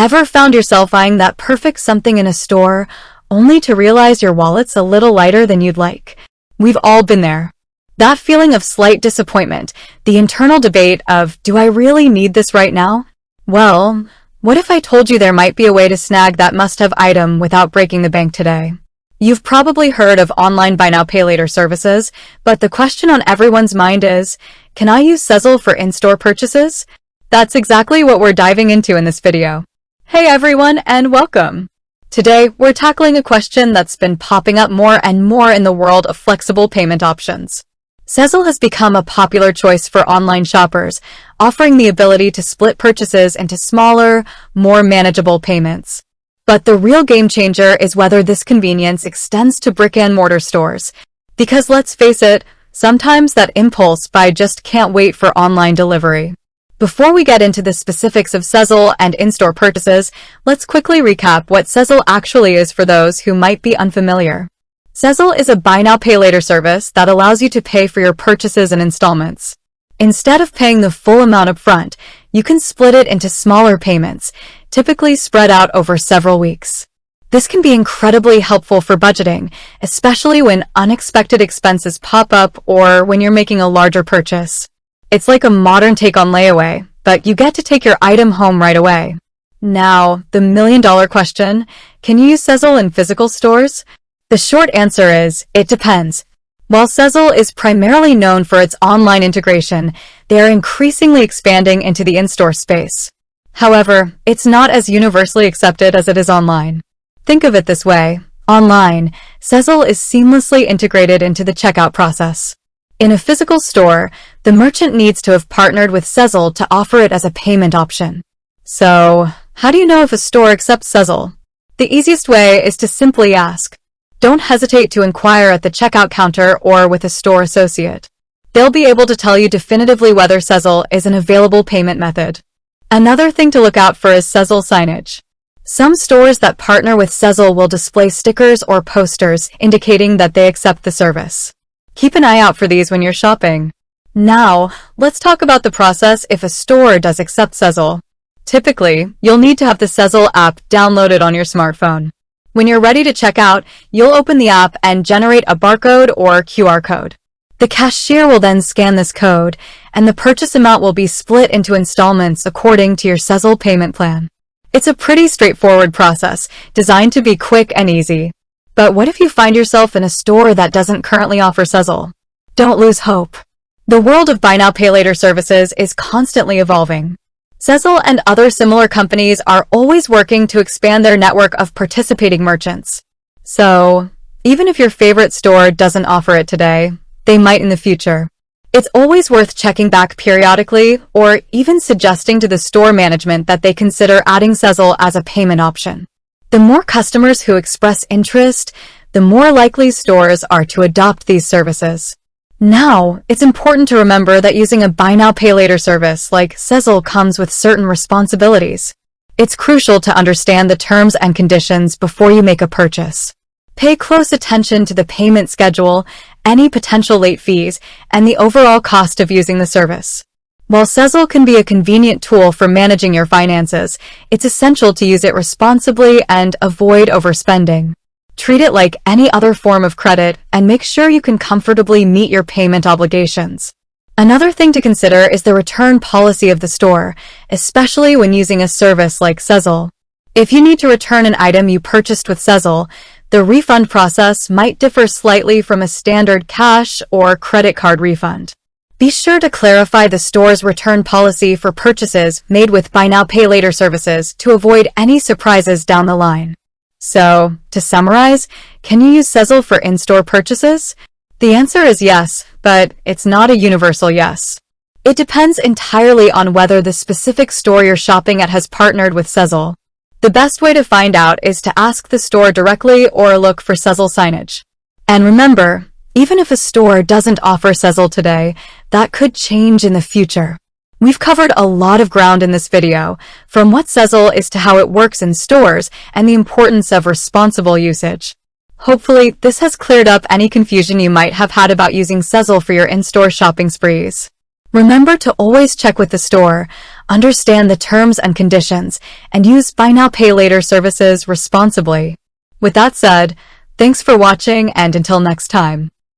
Ever found yourself eyeing that perfect something in a store, only to realize your wallet's a little lighter than you'd like? We've all been there. That feeling of slight disappointment, the internal debate of, do I really need this right now? Well, what if I told you there might be a way to snag that must-have item without breaking the bank today? You've probably heard of online buy now pay later services, but the question on everyone's mind is, can I use Sezzle for in-store purchases? That's exactly what we're diving into in this video. Hey everyone, and welcome! Today, we're tackling a question that's been popping up more and more in the world of flexible payment options. Sezzle has become a popular choice for online shoppers, offering the ability to split purchases into smaller, more manageable payments. But the real game changer is whether this convenience extends to brick-and-mortar stores. Because let's face it, sometimes that impulse buy just can't wait for online delivery. Before we get into the specifics of Sezzle and in-store purchases, let's quickly recap what Sezzle actually is for those who might be unfamiliar. Sezzle is a buy now pay later service that allows you to pay for your purchases in installments. Instead of paying the full amount up front, you can split it into smaller payments, typically spread out over several weeks. This can be incredibly helpful for budgeting, especially when unexpected expenses pop up or when you're making a larger purchase. It's like a modern take on layaway, but you get to take your item home right away. Now, the million-dollar question, can you use Sezzle in physical stores? The short answer is, it depends. While Sezzle is primarily known for its online integration, they are increasingly expanding into the in-store space. However, it's not as universally accepted as it is online. Think of it this way. Online, Sezzle is seamlessly integrated into the checkout process. In a physical store, the merchant needs to have partnered with Sezzle to offer it as a payment option. So, how do you know if a store accepts Sezzle? The easiest way is to simply ask. Don't hesitate to inquire at the checkout counter or with a store associate. They'll be able to tell you definitively whether Sezzle is an available payment method. Another thing to look out for is Sezzle signage. Some stores that partner with Sezzle will display stickers or posters indicating that they accept the service. Keep an eye out for these when you're shopping. Now, let's talk about the process if a store does accept Sezzle. Typically, you'll need to have the Sezzle app downloaded on your smartphone. When you're ready to check out, you'll open the app and generate a barcode or QR code. The cashier will then scan this code, and the purchase amount will be split into installments according to your Sezzle payment plan. It's a pretty straightforward process, designed to be quick and easy. But what if you find yourself in a store that doesn't currently offer Sezzle? Don't lose hope. The world of buy now pay later services is constantly evolving. Sezzle and other similar companies are always working to expand their network of participating merchants. So, even if your favorite store doesn't offer it today, they might in the future. It's always worth checking back periodically or even suggesting to the store management that they consider adding Sezzle as a payment option. The more customers who express interest, the more likely stores are to adopt these services. Now, it's important to remember that using a buy now pay later service like Sezzle comes with certain responsibilities. It's crucial to understand the terms and conditions before you make a purchase. Pay close attention to the payment schedule, any potential late fees, and the overall cost of using the service. While Sezzle can be a convenient tool for managing your finances, it's essential to use it responsibly and avoid overspending. Treat it like any other form of credit and make sure you can comfortably meet your payment obligations. Another thing to consider is the return policy of the store, especially when using a service like Sezzle. If you need to return an item you purchased with Sezzle, the refund process might differ slightly from a standard cash or credit card refund. Be sure to clarify the store's return policy for purchases made with buy now pay later services to avoid any surprises down the line. So, to summarize, can you use Sezzle for in-store purchases? The answer is yes, but it's not a universal yes. It depends entirely on whether the specific store you're shopping at has partnered with Sezzle. The best way to find out is to ask the store directly or look for Sezzle signage. And remember, even if a store doesn't offer Sezzle today, that could change in the future. We've covered a lot of ground in this video, from what Sezzle is to how it works in stores and the importance of responsible usage. Hopefully, this has cleared up any confusion you might have had about using Sezzle for your in-store shopping sprees. Remember to always check with the store, understand the terms and conditions, and use buy now pay later services responsibly. With that said, thanks for watching, and until next time.